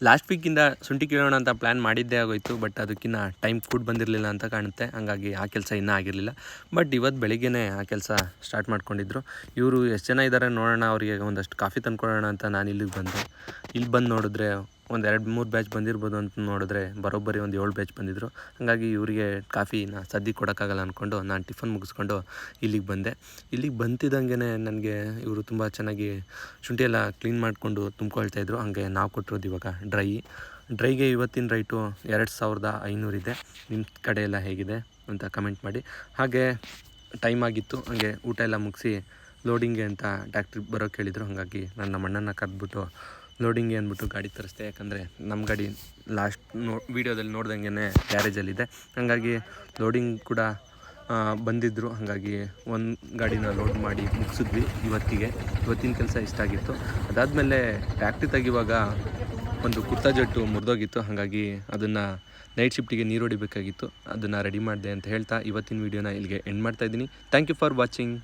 Last ವೀಕಿಂದ ಶುಂಠಿ ಕೀಳೋಣ ಅಂತ plan ಮಾಡಿದ್ದೇ ಆಗೋಯಿತು, ಬಟ್ ಅದಕ್ಕಿಂತ ಟೈಮ್ ಫುಡ್ ಬಂದಿರಲಿಲ್ಲ ಅಂತ ಕಾಣುತ್ತೆ. ಹಾಗಾಗಿ ಆ ಕೆಲಸ ಇನ್ನೂ ಆಗಿರಲಿಲ್ಲ. ಬಟ್ ಇವತ್ತು ಬೆಳಿಗ್ಗೆನೇ ಆ ಕೆಲಸ ಸ್ಟಾರ್ಟ್ ಮಾಡ್ಕೊಂಡಿದ್ರು. ಇವರು ಎಷ್ಟು ಜನ ಇದ್ದಾರೆ ನೋಡೋಣ, ಅವರಿಗೆ ಒಂದಷ್ಟು ಕಾಫಿ ತಂದ್ಕೊಡೋಣ ಅಂತ ನಾನು ಇಲ್ಲಿಗೆ ಬಂದೆ. ಇಲ್ಲಿ ಬಂದು ನೋಡಿದ್ರೆ ಒಂದು 2-3 ಬ್ಯಾಚ್ ಬಂದಿರ್ಬೋದು ಅಂತ ನೋಡಿದ್ರೆ ಬರೋಬ್ಬರಿ ಒಂದು 7 ಬ್ಯಾಚ್ ಬಂದಿದ್ದರು. ಹಾಗಾಗಿ ಇವರಿಗೆ ಕಾಫಿನ ಸದ್ಯಕ್ಕೆ ಕೊಡೋಕ್ಕಾಗಲ್ಲ ಅಂದ್ಕೊಂಡು ನಾನು ಟಿಫನ್ ಮುಗಿಸ್ಕೊಂಡು ಇಲ್ಲಿಗೆ ಬಂದೆ. ಇಲ್ಲಿಗೆ ಬಂತಿದ್ದಂಗೆ ನನಗೆ ಇವರು ತುಂಬ ಚೆನ್ನಾಗಿ ಶುಂಠಿ ಎಲ್ಲ ಕ್ಲೀನ್ ಮಾಡಿಕೊಂಡು ತುಂಬ್ಕೊಳ್ತಾಯಿದ್ರು. ಹಾಗೆ ನಾವು ಕೊಟ್ಟಿರೋದು ಇವಾಗ ಡ್ರೈಗೆ ಇವತ್ತಿನ ರೈಟು 2500 ಇದೆ. ನಿಮ್ಮ ಕಡೆ ಎಲ್ಲ ಹೇಗಿದೆ ಅಂತ ಕಮೆಂಟ್ ಮಾಡಿ. ಹಾಗೆ ಟೈಮ್ ಆಗಿತ್ತು, ಹಾಗೆ ಊಟ ಎಲ್ಲ ಮುಗಿಸಿ ಲೋಡಿಂಗ್ಗೆ ಅಂತ ಟ್ಯಾಕ್ಟ್ರಿಗೆ ಬರೋಕ್ಕೆ ಹೇಳಿದರು. ಹಾಗಾಗಿ ನಾನು ನಮ್ಮ ಅಣ್ಣನ ಕರೆದ್ಬಿಟ್ಟು ಲೋಡಿಂಗ್ಗೆ ಅಂದ್ಬಿಟ್ಟು ಗಾಡಿ ತರಿಸ್ದೆ. ಯಾಕಂದರೆ ನಮ್ಮ ಗಾಡಿ ಲಾಸ್ಟ್ ವೀಡಿಯೋದಲ್ಲಿ ನೋಡ್ದಂಗೆ ಗ್ಯಾರೇಜಲ್ಲಿದೆ. ಹಾಗಾಗಿ ಲೋಡಿಂಗ್ ಕೂಡ ಬಂದಿದ್ದರು. ಹಾಗಾಗಿ ಒಂದು ಗಾಡಿನ ಲೋಡ್ ಮಾಡಿ ಮುಗಿಸಿದ್ವಿ ಇವತ್ತಿನ ಕೆಲಸ ಇಷ್ಟ ಆಗಿತ್ತು. ಅದಾದಮೇಲೆ ಟ್ಯಾಕ್ಟ್ರಿ ತೆಗಿವಾಗ ಒಂದು ಕುರ್ತಾ ಜಟ್ಟು ಮುರಿದೋಗಿತ್ತು. ಹಾಗಾಗಿ ಅದನ್ನು ನೈಟ್ ಶಿಫ್ಟಿಗೆ ನೀರು ಹೊಡಿಬೇಕಾಗಿತ್ತು. ಅದನ್ನು ರೆಡಿ ಮಾಡಿದೆ ಅಂತ ಹೇಳ್ತಾ ಇವತ್ತಿನ ವೀಡಿಯೋನ ಇಲ್ಲಿಗೆ ಎಂಡ್ ಮಾಡ್ತಾಯಿದ್ದೀನಿ. Thank you for watching.